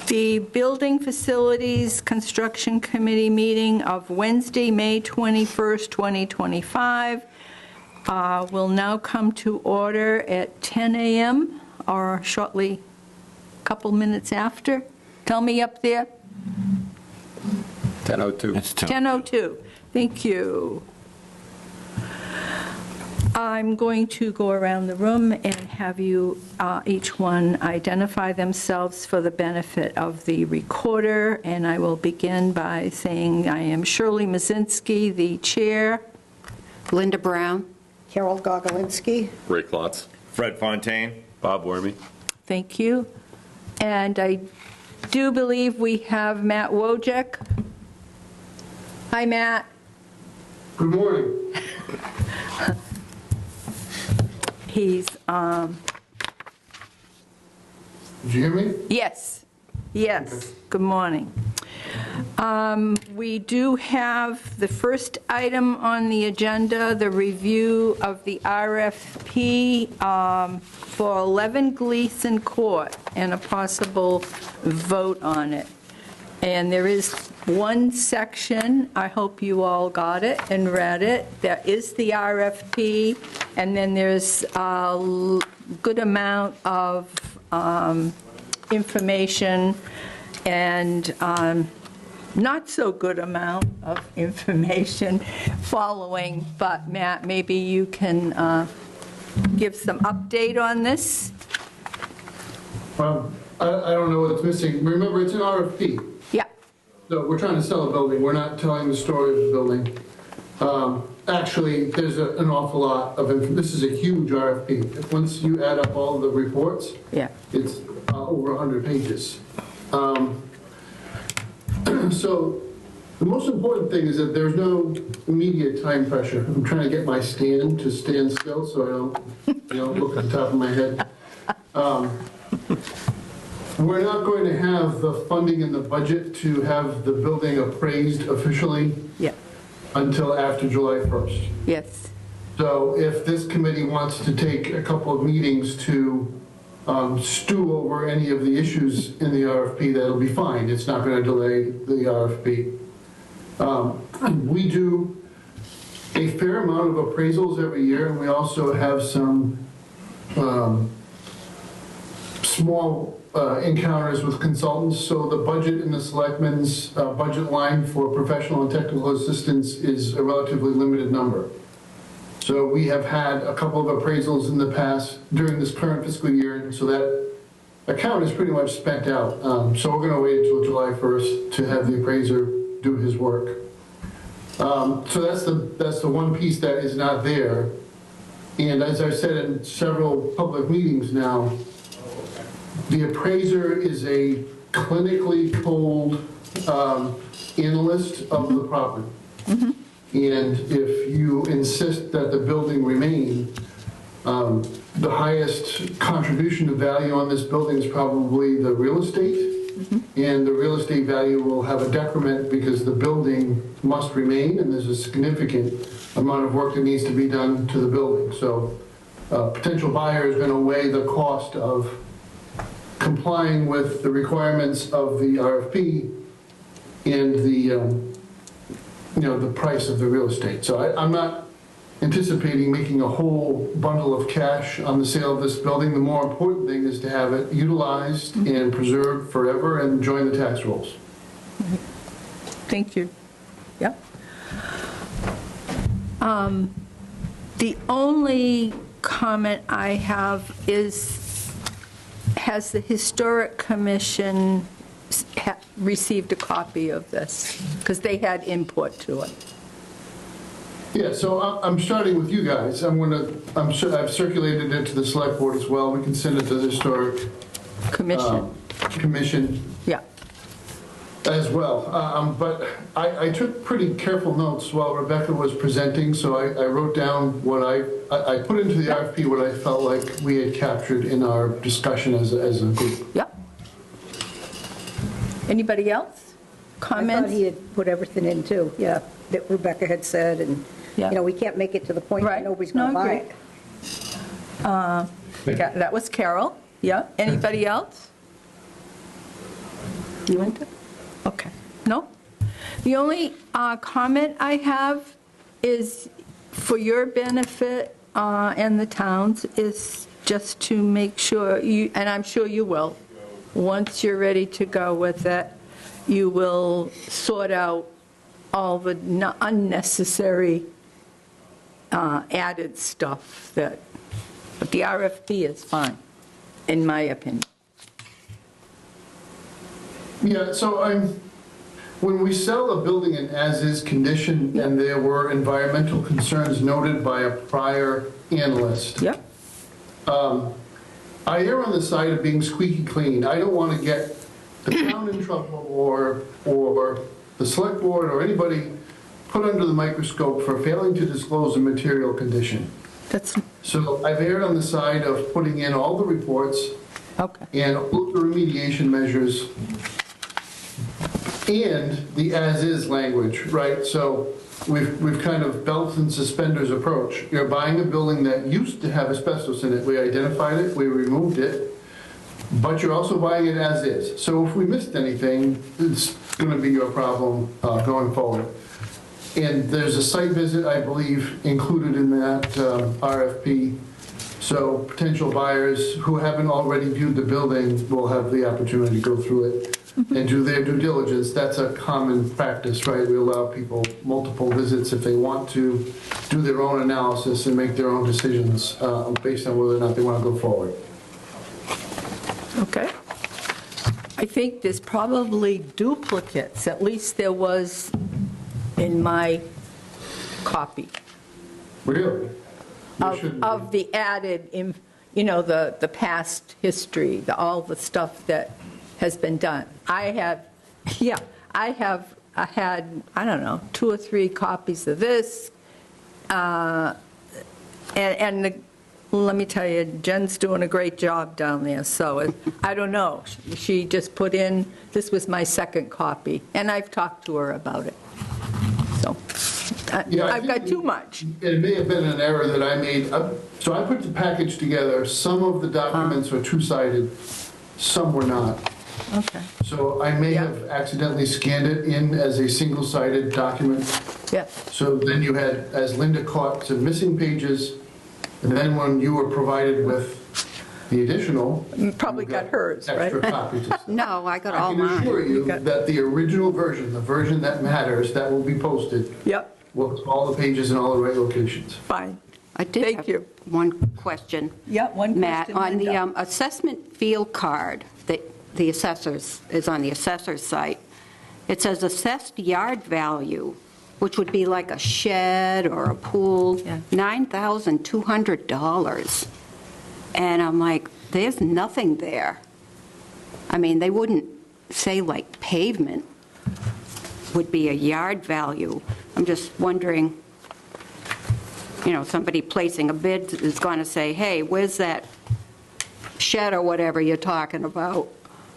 The Building Facilities Construction Committee meeting of Wednesday, May 21st, 2025 will now come to order at 10 a.m. or shortly, a couple minutes after. Tell me up there. 10:02. It's 10:02. Thank you. I'm going to go around the room and have you, each one, identify themselves for the benefit of the recorder. And I will begin by saying I am Shirley Mazinski, the chair. Linda Brown. Carol Gogolinsky. Ray Klotz. Fred Fontaine. Bob Wormy. Thank you. And I do believe we have Matt Wojcik. Hi, Matt. Good morning. He's, Did you hear me? yes, good morning. We do have the first item on the agenda, the review of the RFP for 11 Gleason Court and a possible vote on it. And there is one section, I hope you all got it and read it, there is the RFP, and then there's a good amount of information and not so good amount of information following, but Matt, maybe you can give some update on this? I don't know what's missing. Remember, it's an RFP. Yeah. So we're trying to sell a building. We're not telling the story of the building. Actually, there's an awful lot of information. This is a huge RFP. Once you add up all the reports, Yeah. it's over 100 pages. So the most important thing is that there's no immediate time pressure. I'm trying to get my stand to stand still so I don't look at the top of my head. We're not going to have the funding in the budget to have the building appraised officially Yeah. until after July 1st. Yes. So if this committee wants to take a couple of meetings to stew over any of the issues in the RFP, that'll be fine. It's not going to delay the RFP. We do a fair amount of appraisals every year, and we also have some small encounters with consultants. So the budget in the selectmen's budget line for professional and technical assistance is a relatively limited number. So we have had a couple of appraisals in the past during this current fiscal year, so that account is pretty much spent out. So we're going to wait until July 1st to have the appraiser do his work. So that's the one piece that is not there. And as I've said in several public meetings now, the appraiser is a clinically told analyst of the property. Mm-hmm. And if you insist that the building remain, the highest contribution to value on this building is probably the real estate. Mm-hmm. And the real estate value will have a decrement because the building must remain, and there's a significant amount of work that needs to be done to the building. So potential buyer is going to weigh the cost of complying with the requirements of the RFP and the price of the real estate. So I'm not anticipating making a whole bundle of cash on the sale of this building. The more important thing is to have it utilized and preserved forever and join the tax rolls. Thank you. Yep. The only comment I have is, has the Historic Commission received a copy of this? Because they had input to it. Yeah, so I'm starting with you guys. I've circulated it to the select board as well. We can send it to the Historic Commission Yeah. as well. But I took pretty careful notes while Rebecca was presenting, so I wrote down what I put into the RFP what I felt like we had captured in our discussion as a group. Yep. Anybody else? Comments? I thought he had put everything in too, yeah, that Rebecca had said, and, we can't make it to the point that nobody's going to buy it. That was Carol. Yeah. Anybody else? Linda? Okay. No? The only comment I have is for your benefit and the town's, is just to make sure you, and I'm sure you will, once you're ready to go with it, you will sort out all the unnecessary added stuff that, but the RFP is fine, in my opinion. Yeah, so when we sell a building in as-is condition and there were environmental concerns noted by a prior analyst, Yep. I err on the side of being squeaky clean. I don't want to get the town in trouble or the select board or anybody put under the microscope for failing to disclose a material condition. That's, So I've erred on the side of putting in all the reports okay. and all the remediation measures and the as-is language, right? So we've kind of belt and suspenders approach. You're buying a building that used to have asbestos in it. We identified it, we removed it, but you're also buying it as is. So if we missed anything, it's going to be your problem going forward. And there's a site visit, I believe, included in that RFP. So potential buyers who haven't already viewed the building will have the opportunity to go through it and do their due diligence. That's a common practice, right? We allow people multiple visits if they want to do their own analysis and make their own decisions based on whether or not they want to go forward. Okay. I think there's probably duplicates, at least there was in my copy, Really? There shouldn't be. of the added, the past history, all the stuff that has been done. I had, I don't know, 2 or 3 copies of this, and let me tell you, Jen's doing a great job down there, so I don't know. She just put in, this was my second copy, and I've talked to her about it. So, Yeah, I I've got think too much. It may have been an error that I made. So I put the package together. Some of the documents were two-sided, some were not. Okay, So I may Yeah. have accidentally scanned it in as a single-sided document. yeah, So then you had, as Linda caught, some missing pages, and then when you were provided with the additional. You probably got hers, right? Extra copies. No, I got I all can assure mine. you got- that the original version, the version that matters, that will be posted, Yep, will have all the pages in all the right locations. fine. I did Thank have you. one question. Yeah, one Matt, question, on the Linda. assessment field card that the assessors, is on the assessor's site, it says assessed yard value, which would be like a shed or a pool, Yeah. $9,200. And I'm like, there's nothing there. I mean, they wouldn't say like pavement would be a yard value. I'm just wondering, somebody placing a bid is going to say, hey, where's that shed or whatever you're talking about?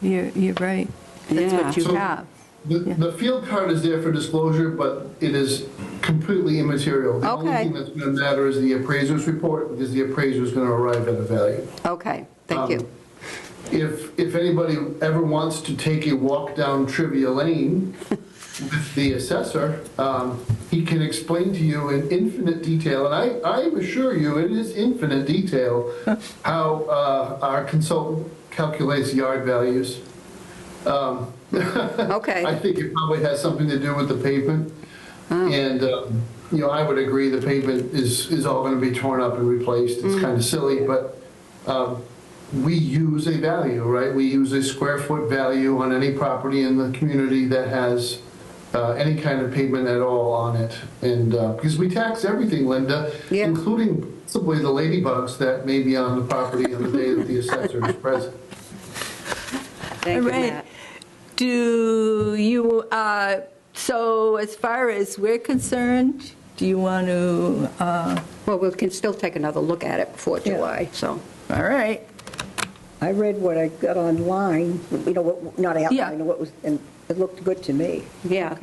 You're right. That's Yeah. what you So- have. The field card is there for disclosure, but it is completely immaterial. The only Okay. thing that's going to matter is the appraiser's report, because the appraiser is going to arrive at a value. Okay, thank you. If anybody ever wants to take a walk down Trivia Lane with the assessor, he can explain to you in infinite detail, and I assure you, it is infinite detail, how our consultant calculates yard values. Okay. I think it probably has something to do with the pavement. And, I would agree the pavement is all going to be torn up and replaced. It's kind of silly, but we use a value, right? We use a square foot value on any property in the community that has any kind of pavement at all on it. And because we tax everything, Linda, Yeah. including possibly the ladybugs that may be on the property on the day that the assessor is present. Thank you, All right. Matt. Do you, so as far as we're concerned, do you want to, Well, we can still take another look at it before Yeah. July, so. all right, I read what I got online, not Yeah. outline, what was, and it looked good to me. Yeah,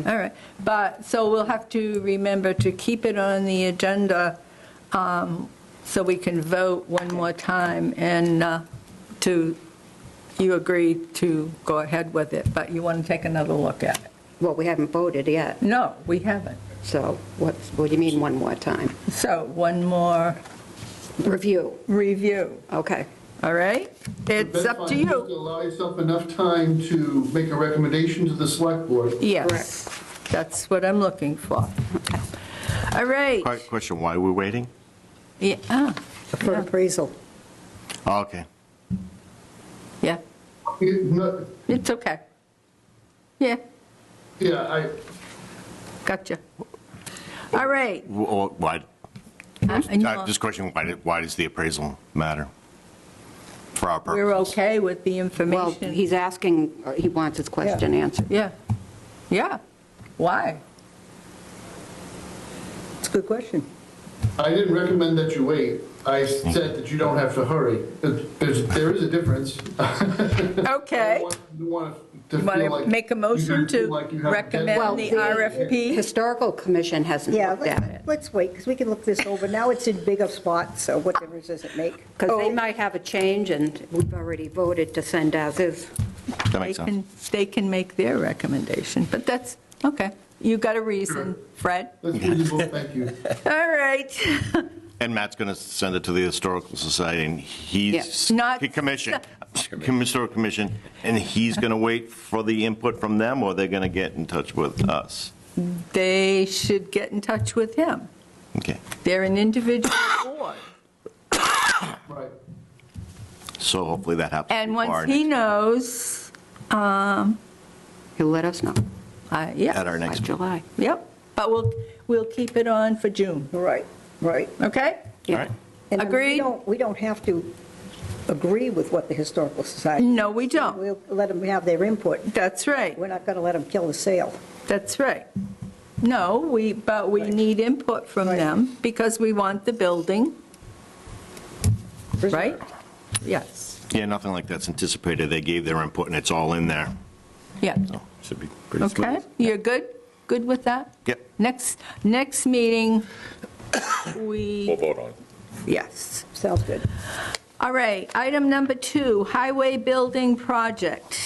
all right. But, so we'll have to remember to keep it on the agenda so we can vote one more time and to you agree to go ahead with it, but you want to take another look at it. Well, we haven't voted yet, No, we haven't. so what do you mean one more time? So one more Review, review, okay. all right? It's That's up to fine. Just you. allow yourself enough time to make a recommendation to the select board. Yes, that's what I'm looking for. All right. Question, why are we waiting? Yeah, For appraisal. Oh, okay. yeah, No, it's okay. Yeah, Yeah, gotcha. All right. Why, And you- just question, why does the appraisal matter? For our purposes? We're okay with the Well, information. he's asking, he wants his question answered. Yeah, yeah. Why? It's a good question. I didn't recommend that you wait. I said that you don't have to hurry. There is a difference. Okay. I don't want to You feel want to like make a motion you to feel like you have a recommend deadline. the RFP? Historical Commission hasn't Yeah, looked at it, let's wait, because we can look this over. Now it's in bigger spots, so what difference does it make? because they might have a change, and we've already voted to send as is. That makes sense. They can make their recommendation, but that's, okay. You got a reason, Fred? That's reasonable, thank you. All right. And Matt's going to send it to the Historical Society, and he's, Yes. Not- Historical Commission, and he's going to wait for the input from them, or they're going to get in touch with us? They should get in touch with him. Okay, They're an individual board. Right. so hopefully that happens. And before our once he next- knows, He'll let us know yeah, At our by next, July. yep. But we'll keep it on for June, Right, right. okay? all right. And I mean, Agreed. we don't have to agree with what the Historical Society. No, we don't. We'll let them have their input. That's right. We're not going to let them kill the sale. That's right. No, but we need input from Right. them because we want the building, right? Yes, Yeah, nothing like that's anticipated. They gave their input, and it's all in there. yeah. So should be pretty smooth. Okay, you're good? Good with that? Yep. Next meeting, we, vote on it. yes. Sounds good. All right, item number 2, highway building project.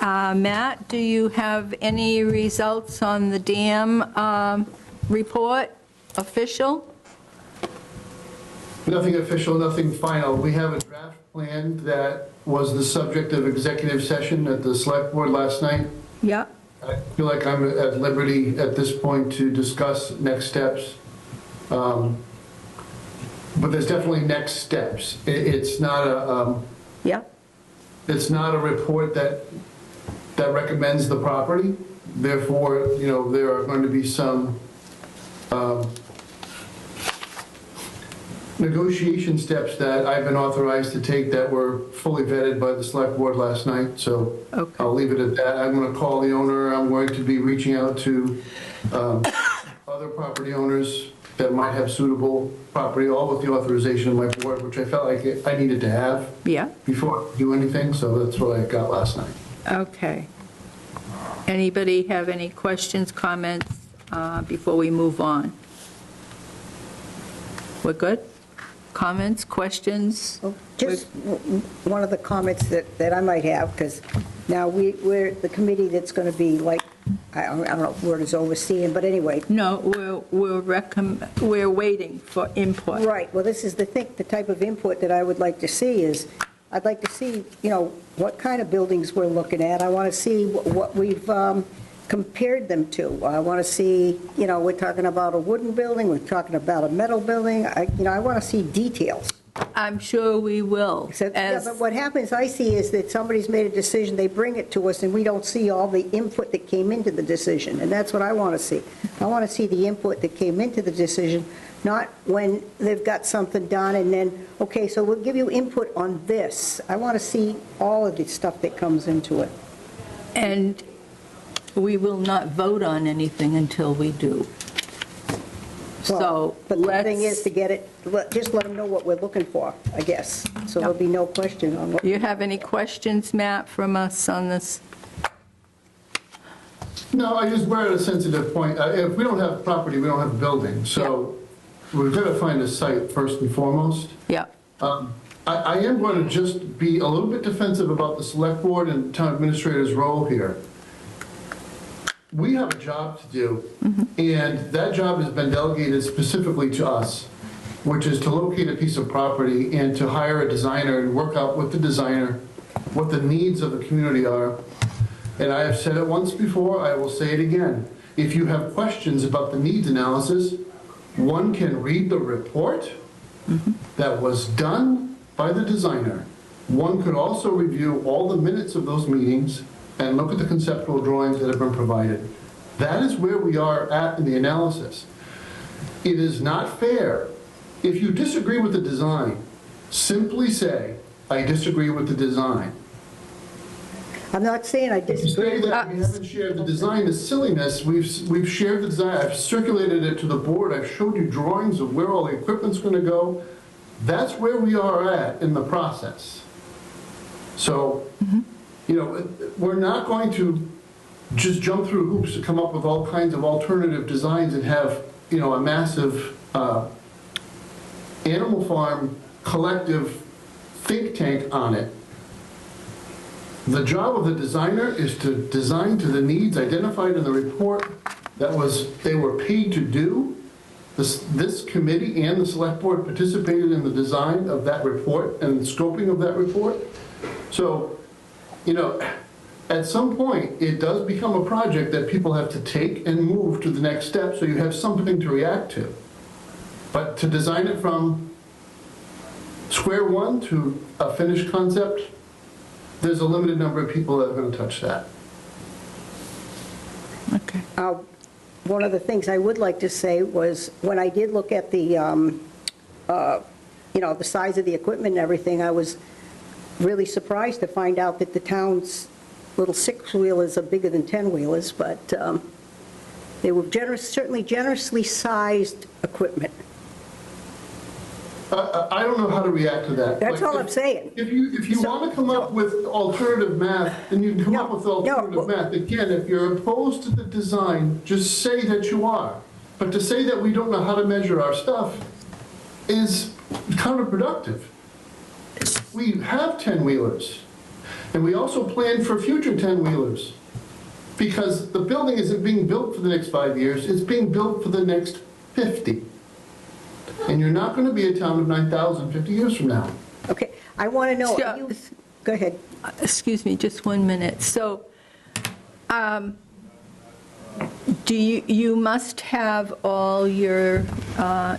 Matt, do you have any results on the dam report, official? Nothing official, nothing final. We have a draft plan that was the subject of executive session at the select board last night. Yeah, I feel like I'm at liberty at this point to discuss next steps. But there's definitely next steps. It's not yeah, it's not a report that recommends the property. Therefore, you know, there are going to be some negotiation steps that I've been authorized to take that were fully vetted by the select board last night, so Okay. I'll leave it at that. I'm going to call the owner. I'm going to be reaching out to other property owners that might have suitable property, all with the authorization of my board, which I felt like I needed to have yeah, before I do anything, so that's what I got last night. okay. Anybody have any questions, comments before we move on? We're good? Comments, questions? Well, just one of the comments that I might have, because now we're the committee that's going to be like, I don't know if the word is overseeing, but anyway. No, we're waiting for input. Right, well, this is the thing, the type of input that I would like to see is, I'd like to see, you know, what kind of buildings we're looking at. I want to see what we've compared them to. I want to see, you know, we're talking about a wooden building, we're talking about a metal building. I want to see details. I'm sure we will. Yeah, As- but what happens, I see, is that somebody's made a decision, they bring it to us, and we don't see all the input that came into the decision, and that's what I want to see. I want to see the input that came into the decision, not when they've got something done and then, okay, so we'll give you input on this. I want to see all of the stuff that comes into it. And we will not vote on anything until we do. So Well, But the thing is let's, to get it, just let them know what we're looking for, I guess, so there'll be no question on what. you have any questions, Matt, from us on this? No, we're at a sensitive point. If we don't have property, we don't have a building, so we've got to find a site first and foremost. Yeah, I am going to just be a little bit defensive about the select board and town administrator's role here. We have a job to do, and that job has been delegated specifically to us, which is to locate a piece of property and to hire a designer and work out with the designer what the needs of the community are. And I have said it once before, I will say it again. If you have questions about the needs analysis, one can read the report that was done by the designer. One could also review all the minutes of those meetings and look at the conceptual drawings that have been provided. That is where we are at in the analysis. It is not fair. If you disagree with the design, simply say, I disagree with the design. I'm not saying I To say disagree with that we haven't shared the design is silliness. We've shared the design. I've circulated it to the board. I've showed you drawings of where all the equipment's going to go. That's where we are at in the process. So, you know, we're not going to just jump through hoops to come up with all kinds of alternative designs and have, you know, a massive animal farm collective think tank on it. The job of the designer is to design to the needs identified in the report they were paid to do. This committee and the select board participated in the design of that report and the scoping of that report. So, you know, at some point, it does become a project that people have to take and move to the next step so you have something to react to. But to design it from square one to a finished concept, there's a limited number of people that are going to touch that. Okay. One of the things I would like to say was, when I did look at the, you know, the size of the equipment and everything, I was really surprised to find out that the town's little six-wheelers are bigger than 10-wheelers, but they were certainly generously sized equipment. I don't know how to react to that. That's all I'm saying. If you want to come up with alternative math, then you can come up with alternative math. Again, if you're opposed to the design, just say that you are. But to say that we don't know how to measure our stuff is counterproductive. We have 10-wheelers, and we also plan for future 10-wheelers, because the building isn't being built for the next 5 years, it's being built for the next 50. And you're not going to be a town of 9,000 50 years from now. Okay, I want to know, So- go ahead. Excuse me, just 1 minute. So, you must have all your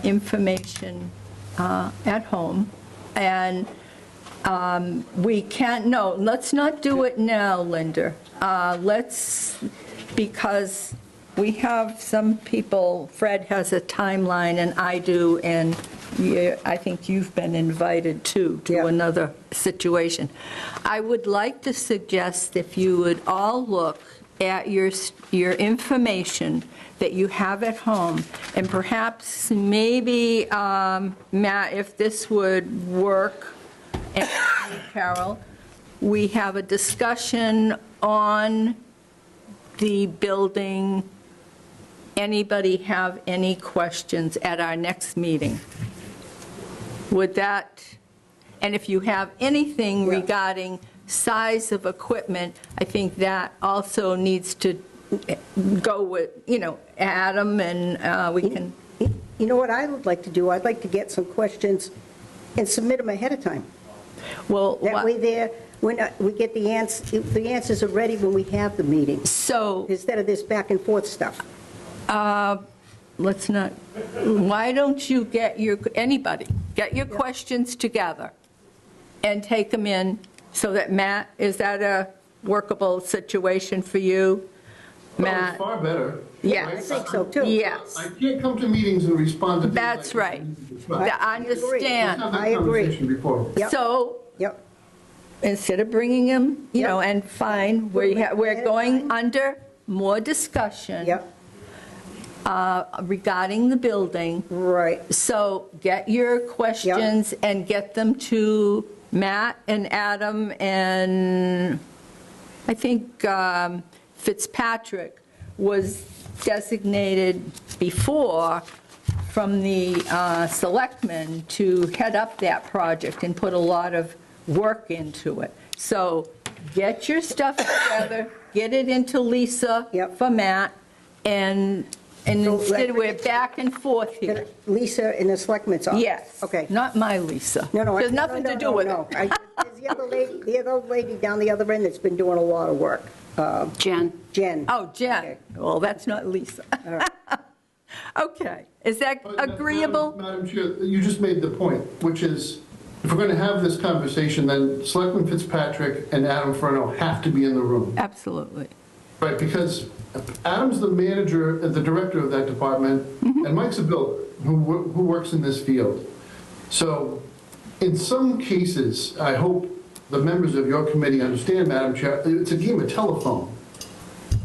information at home, and we can't, no, let's not do it now, Linda. Because we have some people, Fred has a timeline, and I do, and I think you've been invited to Yeah. another situation. I would like to suggest if you would all look at your information that you have at home, and perhaps maybe, Matt, if this would work, and Carol, we have a discussion on the building. Anybody have any questions at our next meeting? Would that, and if you have anything regarding size of equipment, I think that also needs to go with, you know, Adam, and we can, You know what I would like to do? I'd like to get some questions and submit them ahead of time. well, That way we get the answers are ready when we have the meeting, so, instead of this back and forth stuff. let's not, why don't you get your questions together and take them in so that Matt, is that a workable situation for you? Matt? It's far better. Yes. I think so, too. Yes, I can't come to meetings and respond to things that's like right. this. We've I understand. had I that agree. conversation before. Yep. So Yep. instead of bringing them, you know, and fine, we're going under more discussion Yep, regarding the building. right. So get your questions and get them to Matt and Adam, and I think Fitzpatrick was designated before from the selectmen to head up that project and put a lot of work into it. So get your stuff together, get it into Lisa Yep. for Matt, and So instead let- we're back and forth here. Lisa in the selectmen's office? Yes. Okay. Not my Lisa. No, no. There's nothing to do with it. There's the other lady down the other end that's been doing a lot of work, Jen? Jen. Oh, Jen. Okay. Well, that's not Lisa. right. Okay. Is that But, agreeable? Madam Chair, you just made the point, which is, if we're going to have this conversation, then Selectman Fitzpatrick and Adam Furno have to be in the room, Absolutely. right? Because Adam's the manager, the director of that department, and Mike's a builder who works in this field. So in some cases, I hope the members of your committee understand, Madam Chair, it's a game of telephone.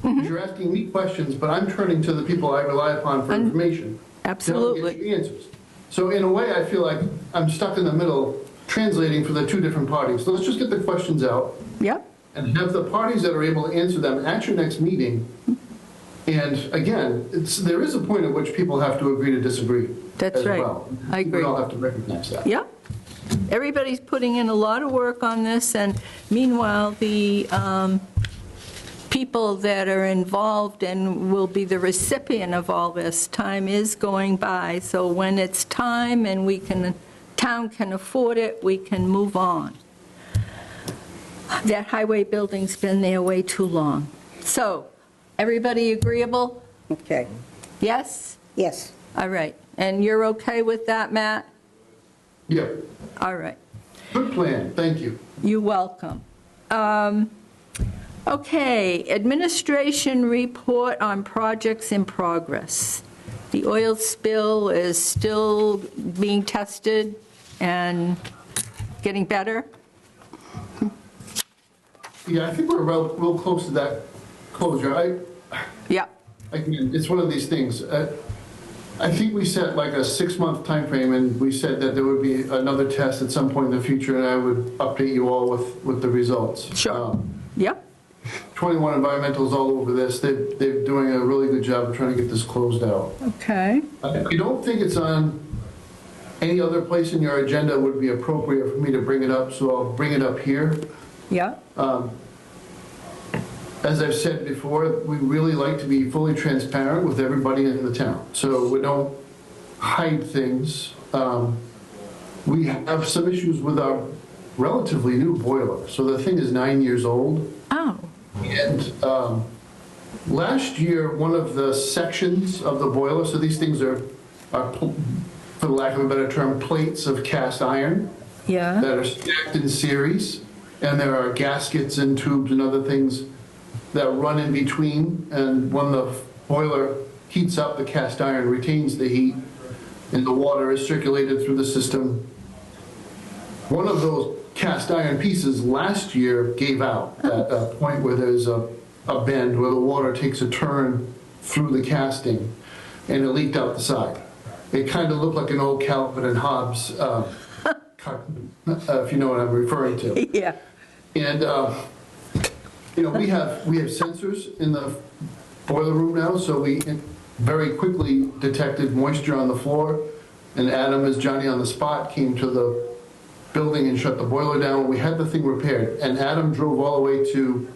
You're asking me questions, but I'm turning to the people I rely upon for information. Absolutely. To help get you answers. So in a way, I feel like I'm stuck in the middle, translating for the two different parties. So let's just get the questions out Yep. and have the parties that are able to answer them at your next meeting. And again, there is a point at which people have to agree to disagree. That's as right. well. I agree. We all have to recognize that. Yep. Everybody's putting in a lot of work on this, and meanwhile, the people that are involved and will be the recipient of all this, time is going by. So when it's time and town can afford it, we can move on. That highway building's been there way too long. So, everybody agreeable? Okay, Yes? yes. All right. And you're okay with that, Matt? Yeah, All right. good plan, thank you. You're welcome. Okay, administration report on projects in progress. The oil spill is still being tested and getting better? Yeah, I think we're real close to that closure. Yep. Again, it's one of these things. I think we set like a 6-month timeframe, and we said that there would be another test at some point in the future, and I would update you all with the results. Sure. Yep. 21 Environmental is all over this. They're doing a really good job of trying to get this closed out. Okay. I don't think it's on any other place in your agenda would be appropriate for me to bring it up, so I'll bring it up here. Yeah. As I've said before, we really like to be fully transparent with everybody in the town, so we don't hide things. We have some issues with our relatively new boiler. So the thing is 9 years old. Oh. And last year, one of the sections of the boiler, so these things are, for lack of a better term, plates of cast iron Yeah. that are stacked in series, and there are gaskets and tubes and other things that run in between, and when the boiler heats up, the cast iron retains the heat, and the water is circulated through the system. One of those cast iron pieces last year gave out at a point where there's a bend where the water takes a turn through the casting, and it leaked out the side. It kind of looked like an old Calvin and Hobbes cartoon, if you know what I'm referring to. Yeah. And, you know, we have sensors in the boiler room now, so we very quickly detected moisture on the floor, and Adam, as Johnny on the spot, came to the building and shut the boiler down. We had the thing repaired, and Adam drove all the way to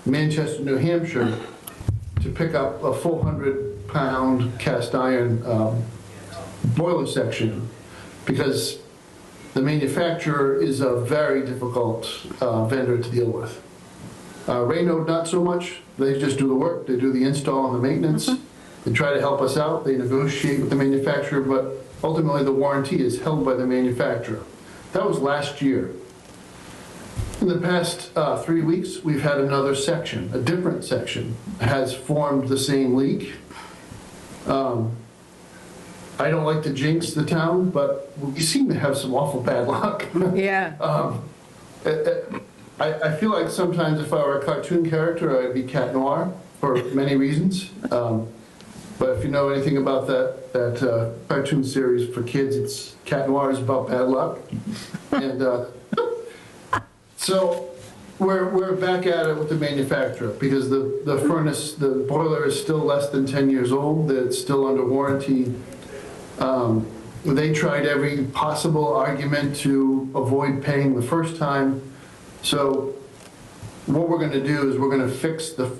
Manchester, New Hampshire to pick up a 400-pound cast iron boiler section, because the manufacturer is a very difficult vendor to deal with. Raynode, not so much. They just do the work. They do the install and the maintenance. They try to help us out. They negotiate with the manufacturer, but ultimately the warranty is held by the manufacturer. That was last year. In the past 3 weeks, we've had another section, a different section, has formed the same leak. I don't like to jinx the town, but we seem to have some awful bad luck. Yeah. I feel like sometimes if I were a cartoon character, I'd be Cat Noir for many reasons. But if you know anything about that cartoon series for kids, it's Cat Noir is about bad luck. And so we're back at it with the manufacturer, because the furnace, the boiler is still less than 10 years old. It's still under warranty. They tried every possible argument to avoid paying the first time. So what we're going to do is we're going to fix the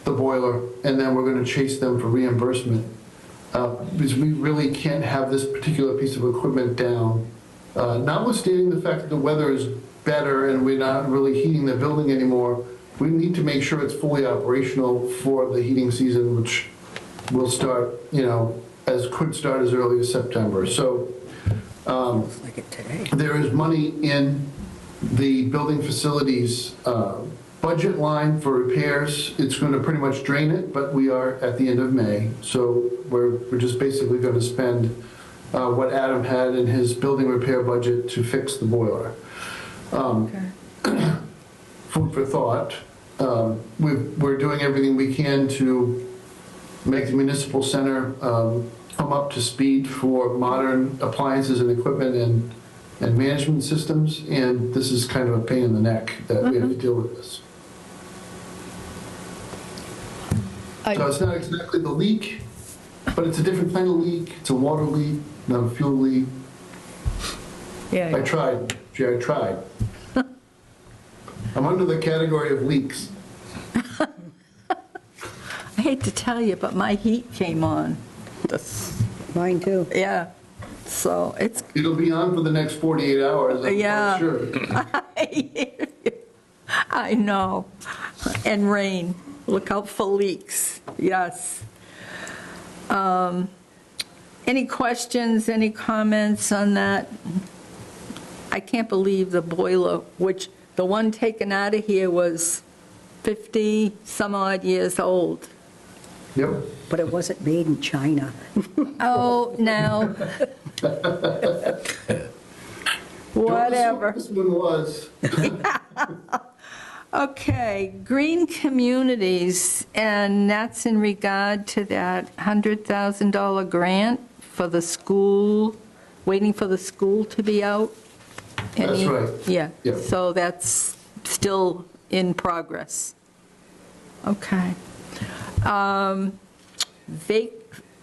boiler, and then we're going to chase them for reimbursement. Because we really can't have this particular piece of equipment down. Notwithstanding the fact that the weather is better and we're not really heating the building anymore, we need to make sure it's fully operational for the heating season, which will start, could start as early as September. So there is money in the building facilities budget line for repairs. It's going to pretty much drain it, but we are at the end of May. So we're just basically going to spend what Adam had in his building repair budget to fix the boiler. Food for thought. We're doing everything we can to make the municipal center come up to speed for modern appliances and equipment and management systems, and this is kind of a pain in the neck that we have to deal with this. So it's not exactly the leak, but it's a different kind of leak. It's a water leak, not a fuel leak. Yeah. I tried. Gee, I tried. I'm under the category of leaks. I hate to tell you, but my heat came on. Mine too. Yeah, so it's, It'll be on for the next 48 hours, I'm Yeah. quite sure. I know. And rain. Look out for leaks. Yes. Any questions, any comments on that? I can't believe the boiler, which the one taken out of here was 50 some odd years old. Yep. But it wasn't made in China. Oh, now. Whatever. This one was. Okay, green communities, and that's in regard to that $100,000 grant for the school, waiting for the school to be out? That's right. Yeah, Yep. so that's still in progress. Okay.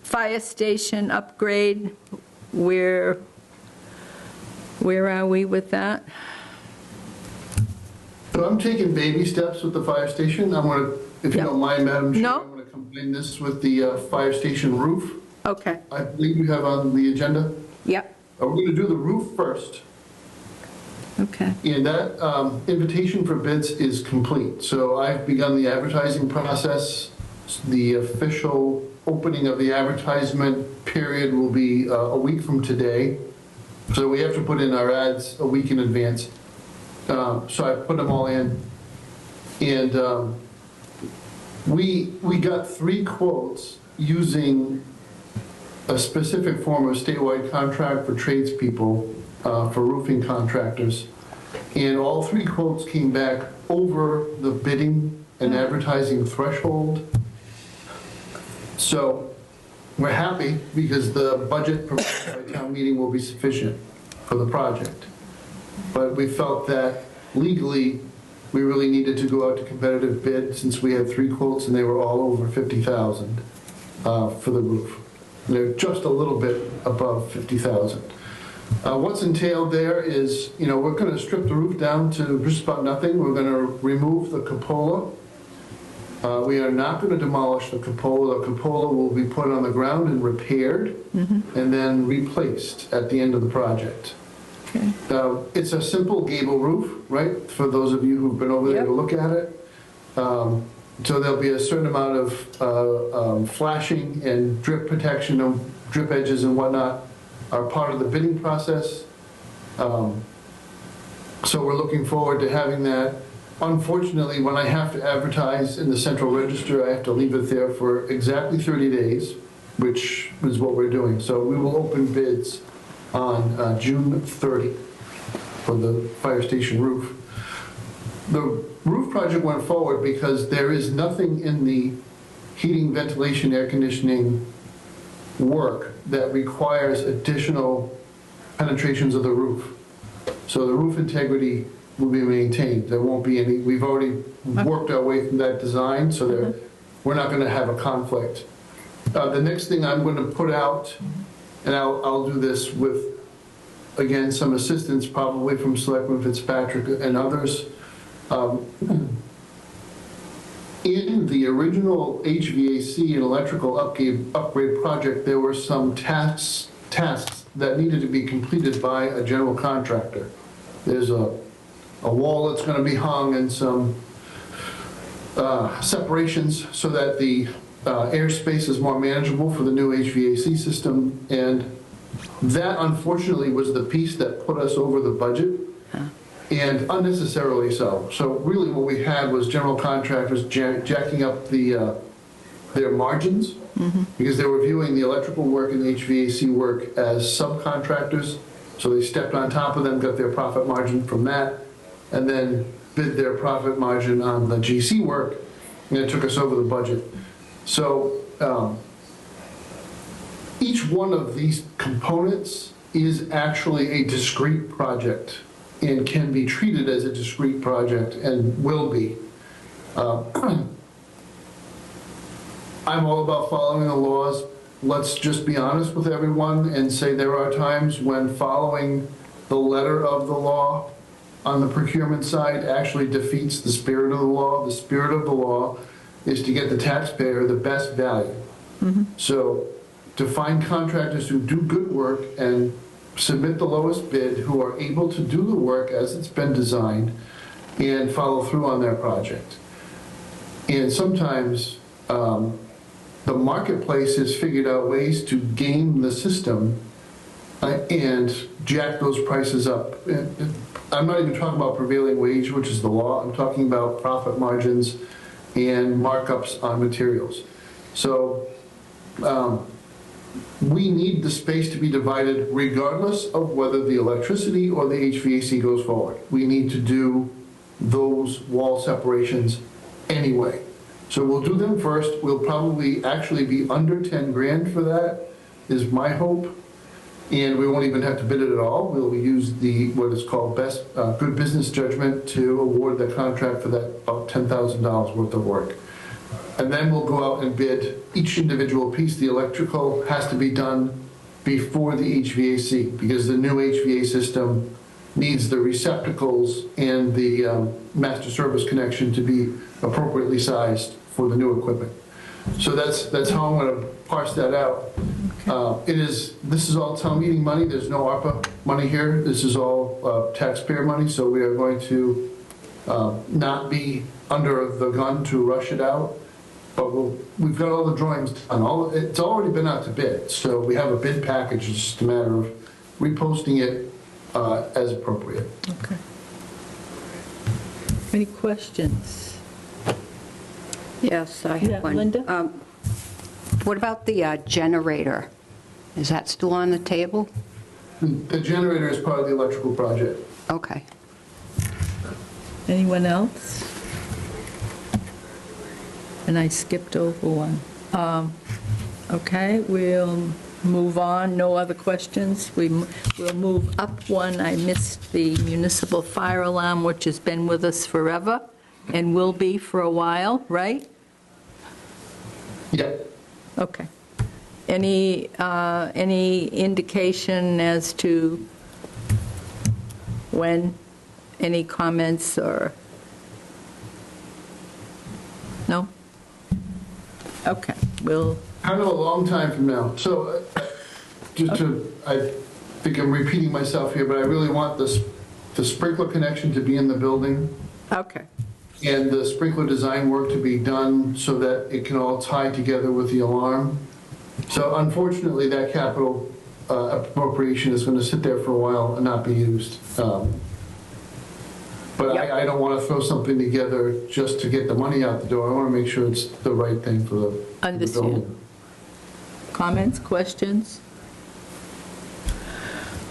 Fire station upgrade, where are we with that? So I'm taking baby steps with the fire station. I'm going to, if you Yeah. don't mind, Madam Chair, No. I'm going to combine this with the fire station roof. Okay, I believe you have on the agenda. yep, We're going to do the roof first. okay. And that invitation for bids is complete. So I've begun the advertising process. The official opening of the advertisement period will be a week from today. So we have to put in our ads a week in advance. So I put them all in. And we got 3 quotes using a specific form of statewide contract for tradespeople, for roofing contractors. And all 3 quotes came back over the bidding and advertising threshold. So we're happy because the budget provided by town meeting will be sufficient for the project. But we felt that legally, we really needed to go out to competitive bid since we had 3 quotes and they were all over $50,000 for the roof. They're just a little bit above $50,000. What's entailed there is, we're going to strip the roof down to just about nothing. We're going to remove the cupola. We are not going to demolish the cupola. The cupola will be put on the ground and repaired and then replaced at the end of the project. Okay. It's a simple gable roof, right, for those of you who've been over there to look at it. So there'll be a certain amount of flashing and drip protection of drip edges and whatnot are part of the bidding process. So we're looking forward to having that. Unfortunately, when I have to advertise in the Central Register, I have to leave it there for exactly 30 days, which is what we're doing. So we will open bids on June 30 for the fire station roof. The roof project went forward because there is nothing in the heating, ventilation, air conditioning work that requires additional penetrations of the roof. So the roof integrity will be maintained. There won't be any, we've already worked our way through that design, so we're not going to have a conflict. The next thing I'm going to put out and I'll do this with, again, some assistance probably from Selectman Fitzpatrick and others. In the original HVAC and electrical upgrade project, there were some tasks that needed to be completed by a general contractor. There's a wall that's going to be hung and some separations so that the airspace is more manageable for the new HVAC system. And that, unfortunately, was the piece that put us over the budget, and unnecessarily so. So really what we had was general contractors jacking up their margins because they were viewing the electrical work and the HVAC work as subcontractors. So they stepped on top of them, got their profit margin from that, and then bid their profit margin on the GC work, and it took us over the budget. So each one of these components is actually a discrete project and can be treated as a discrete project and will be. I'm all about following the laws. Let's just be honest with everyone and say there are times when following the letter of the law on the procurement side actually defeats the spirit of the law. The spirit of the law is to get the taxpayer the best value. So to find contractors who do good work and submit the lowest bid, who are able to do the work as it's been designed and follow through on their project. And sometimes the marketplace has figured out ways to game the system and jack those prices up. I'm not even talking about prevailing wage, which is the law. I'm talking about profit margins and markups on materials. So we need the space to be divided regardless of whether the electricity or the HVAC goes forward. We need to do those wall separations anyway. So we'll do them first. We'll probably actually be under 10 grand for that, is my hope. And we won't even have to bid it at all. We'll use what is called good business judgment to award the contract for that about $10,000 worth of work. And then we'll go out and bid each individual piece. The electrical has to be done before the HVAC because the new HVAC system needs the receptacles and the master service connection to be appropriately sized for the new equipment. So that's how I'm going to parse that out. This is all town meeting money. There's no ARPA money here. This is all taxpayer money. So we are going to not be under the gun to rush it out. But we've got all the drawings done. It's already been out to bid. So we have a bid package. It's just a matter of reposting it as appropriate. Okay. Any questions? Yes, I Yeah, have one. Linda? What about the generator? Is that still on the table? The generator is part of the electrical project. Okay. Anyone else? And I skipped over one. Okay, we'll move on. No other questions? We'll move up one. I missed the municipal fire alarm, which has been with us forever and will be for a while, right? Yeah. Okay. Any indication as to when? Any comments or? No? Okay, we'll, Kind of a long time from now. So I think I'm repeating myself here, but I really want the sprinkler connection to be in the building okay, and the sprinkler design work to be done so that it can all tie together with the alarm. So unfortunately, that capital appropriation is going to sit there for a while and not be used. But Yep. I don't want to throw something together just to get the money out the door. I want to make sure it's the right thing for the Understood. building. Comments, questions?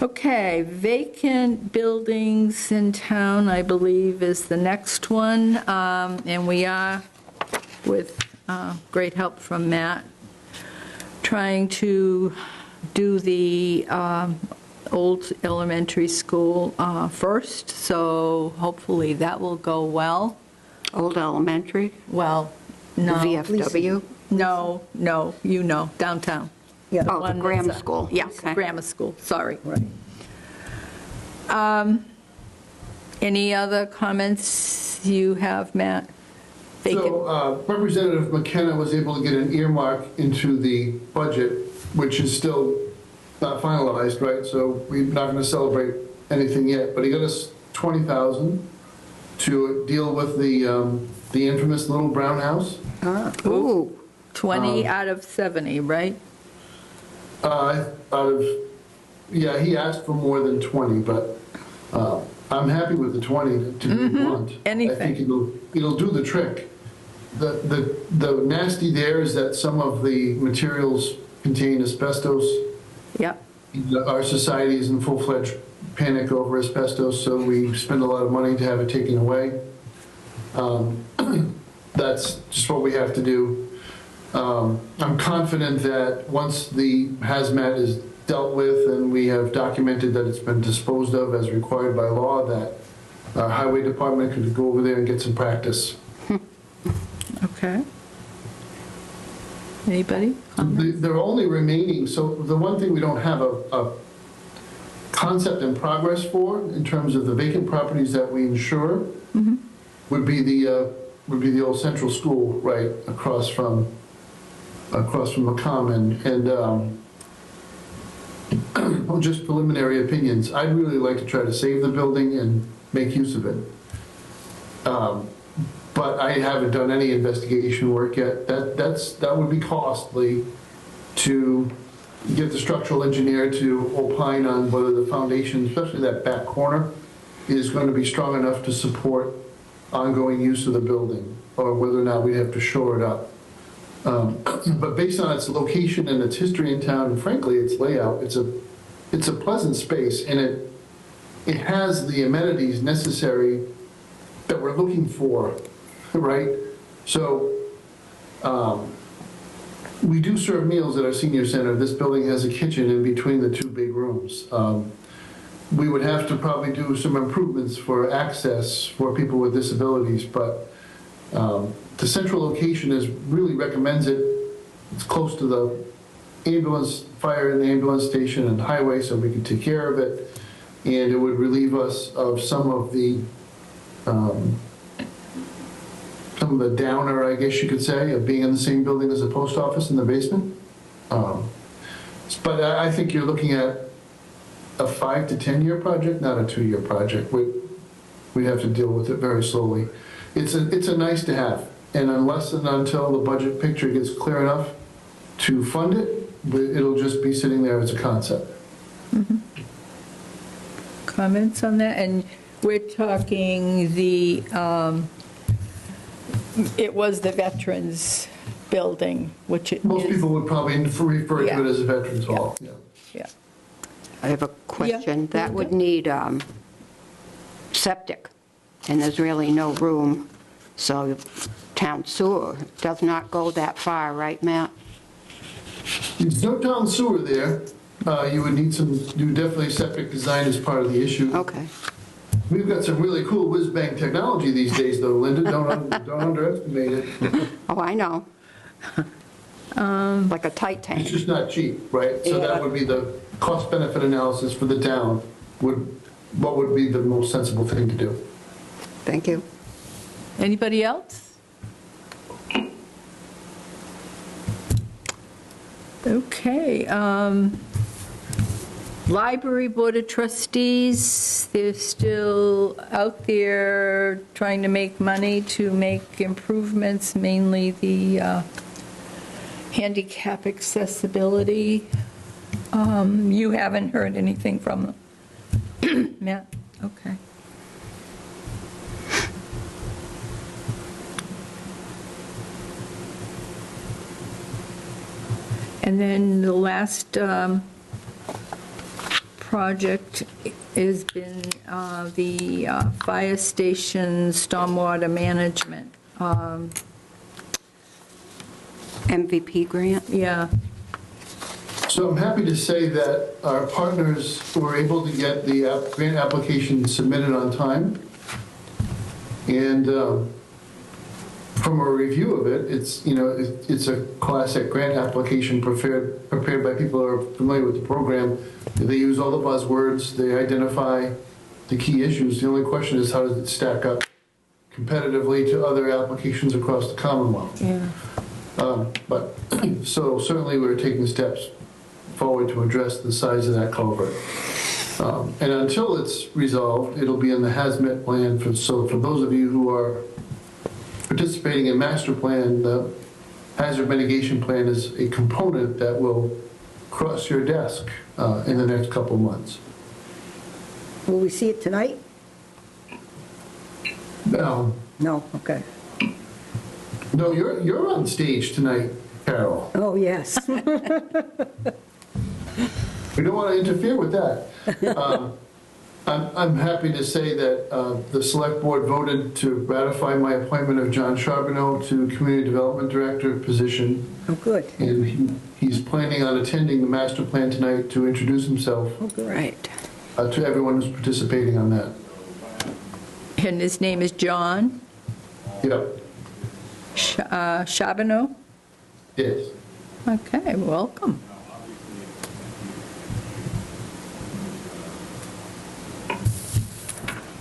Okay, vacant buildings in town, I believe, is the next one. And we are, with great help from Matt, trying to do the old elementary school first, so hopefully that will go well. Old Elementary? Well, The no. VFW? No, you know, downtown. The Oh, the one grammar that's, school. Yes, Okay. grammar school, sorry. Right. Any other comments you have, Matt? So Representative McKenna was able to get an earmark into the budget, which is still not finalized, right? So we're not going to celebrate anything yet, but he got us 20,000 to deal with the infamous little brown house. Ooh, 20 out of 70, right? Yeah, he asked for more than 20, but I'm happy with the 20, to be blunt. Anything. I think it'll do the trick. The nasty there is that some of the materials contain asbestos. Yep. Our society is in full-fledged panic over asbestos, so we spend a lot of money to have it taken away. That's just what we have to do. I'm confident that once the hazmat is dealt with and we have documented that it's been disposed of as required by law, that our highway department could go over there and get some practice. Okay. Anybody? They're only remaining, so the one thing we don't have a concept in progress for, in terms of the vacant properties that we insure, would be the old central school, right, across from the common. And just preliminary opinions, I'd really like to try to save the building and make use of it. But I haven't done any investigation work yet. That would be costly to get the structural engineer to opine on whether the foundation, especially that back corner, is going to be strong enough to support ongoing use of the building, or whether or not we'd have to shore it up. But based on its location and its history in town, and frankly, its layout, it's a pleasant space, and it has the amenities necessary that we're looking for, right? So we do serve meals at our senior center. This building has a kitchen in between the two big rooms. We would have to probably do some improvements for access for people with disabilities, but the central location really recommends it. It's close to the ambulance, fire and ambulance station and highway, so we can take care of it. And it would relieve us of some of the downer, I guess you could say, of being in the same building as a post office in the basement. But I think you're looking at a 5 to 10 year project, not a 2-year project. We'd have to deal with it very slowly. It's a nice to have, and unless and until the budget picture gets clear enough to fund it, it'll just be sitting there as a concept. Comments on that? And we're talking it was the Veterans Building, which it is. Most people would probably refer to it as a Veterans Hall. Yeah. Yeah. I have a question. Yeah. That would need septic, and there's really no room, so town sewer does not go that far, right, Matt? There's no town sewer there. You would need definitely septic design as part of the issue. Okay. We've got some really cool whiz-bang technology these days, though, Linda. Don't underestimate it. Oh, I know. Like a tight It's tank. just not cheap, right? So that would be the cost-benefit analysis for the town. What would be the most sensible thing to do? Thank you. Anybody else? Okay. Library Board of Trustees, they're still out there trying to make money to make improvements, mainly the handicap accessibility. You haven't heard anything from them? Matt? Okay. And then the last project has been the fire station stormwater management. MVP grant? Yeah, So I'm happy to say that our partners were able to get the grant application submitted on time. And from from a review of it, it's, you know, it's a classic grant application prepared by people who are familiar with the program. They use all the buzzwords, they identify the key issues. The only question is, how does it stack up competitively to other applications across the Commonwealth? Yeah. But, so certainly we're taking steps forward to address the size of that culvert. And until it's resolved, it'll be in the hazmat plan. So for those of you who are participating in master plan, the hazard mitigation plan is a component that will cross your desk in the next couple months. Will we see it tonight? No, Okay. no, you're on stage tonight, Carol. Oh, yes. We don't want to interfere with that. I'm happy to say that the select board voted to ratify my appointment of John Charbonneau to Community Development Director position. Oh, good. And he's planning on attending the master plan tonight to introduce himself Oh, good. Right. to everyone who's participating on that. And his name is John Yep, Charbonneau? yes. Okay, welcome.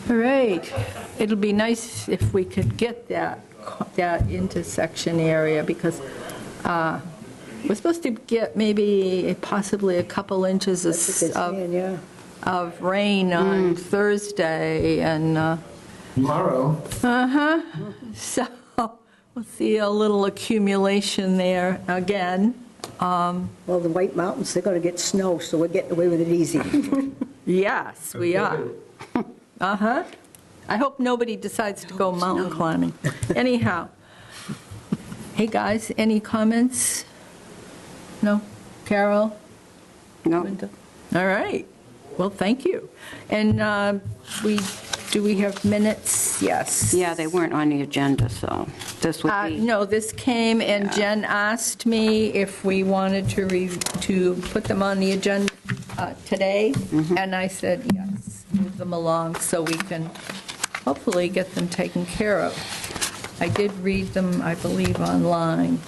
All right, it'll be nice if we could get that intersection area, because we're supposed to get maybe possibly a couple inches That's what they're of saying, yeah. of rain on Thursday, and, Tomorrow, so we'll see a little accumulation there again. Well, the White Mountains, they're going to get snow, so we're getting away with it easy. Yes, we are. I hope nobody decides to go mountain climbing. Anyhow, hey, guys, any comments? No? Carol? No. Linda? All right. Well, thank you. And do we have minutes? Yes. Yeah, they weren't on the agenda, so this would be, No, this came, and Jen asked me if we wanted to put them on the agenda today, and I said yes, move them along so we can hopefully get them taken care of. I did read them, I believe, online.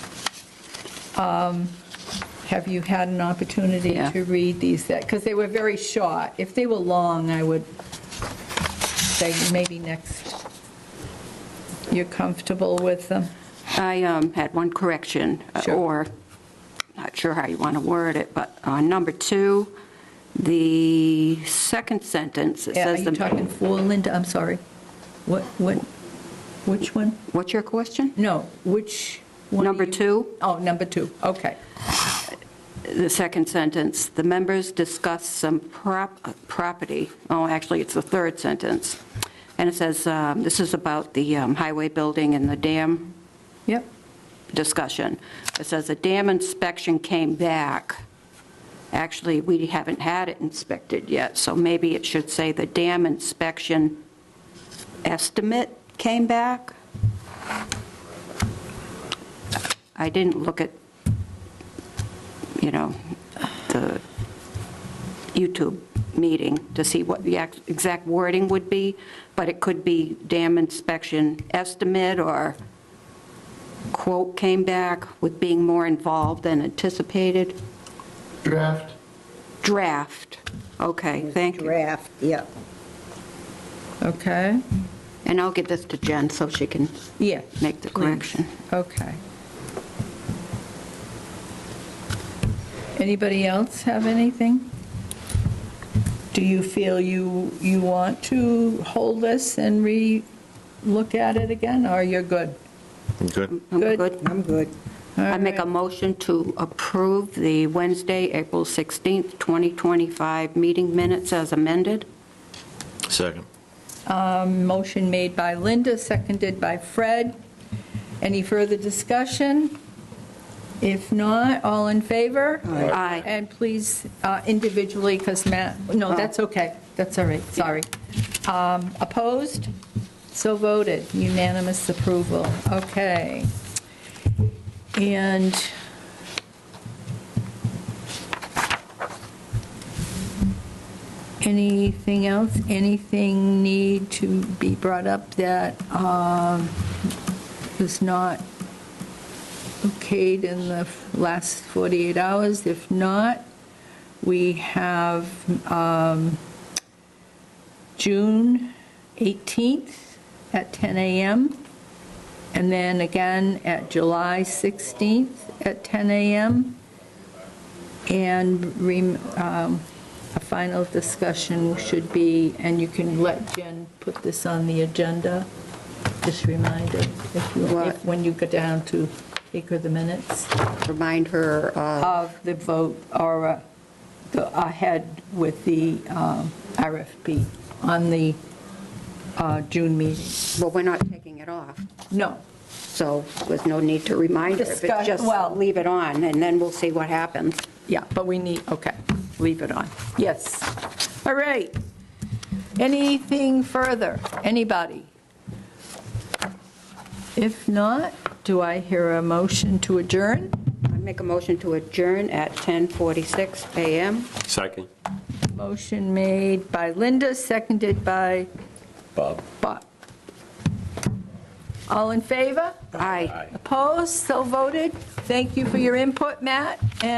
Have you had an opportunity Yeah. to read these? Because they were very short. If they were long, I would say maybe next. You're comfortable with them? I had one correction, Sure. or, not sure how you want to word it, but on number 2, the second sentence, it Yeah, are says, you talking for Linda? I'm sorry. Which one? what's your question? No, which one? Number 2, Oh, number 2, okay. the second sentence, the members discuss some property, oh, actually, it's the third sentence, and it says, this is about the highway building and the dam Yep, discussion. It says the dam inspection came back. Actually, we haven't had it inspected yet, so maybe it should say the dam inspection estimate came back. I didn't look at, the YouTube meeting to see what the exact wording would be, but it could be dam inspection estimate, or quote came back with being more involved than anticipated. Draft. Okay, thank you. Draft, yeah. okay, And I'll give this to Jen so she can yeah. make the please. correction. Okay. Anybody else have anything? Do you feel you want to hold this and re-look at it again, or you're good? Good. I'm Good. good. I'm good. I make a motion to approve the Wednesday, April 16th, 2025 meeting minutes as amended. Second. Motion made by Linda, seconded by Fred. Any further discussion? If not, all in favor? Aye. And please individually, because Matt, no, that's okay. That's all right, sorry. Opposed? So voted, unanimous approval. Okay. And anything else? Anything need to be brought up that was not okayed in the last 48 hours. If not, we have June 18th at 10 a.m., and then again at July 16th at 10 a.m., and a final discussion should be, and you can let Jen put this on the agenda, just remind her What? when you go down to take her the minutes Remind her of the vote or the ahead with the RFP on the June meeting. well, we're not taking it off, No, so there's no need to remind her. If it's Discuss- just well- leave it on, and then we'll see what happens. yeah, but we need, okay, leave it on. Yes. All right. Anything further? Anybody? If not, do I hear a motion to adjourn? I make a motion to adjourn at 10:46 a.m. Second. Motion made by Linda, seconded by Bob. Bob. All in favor? Aye. Opposed? So voted. Thank you for your input, Matt, and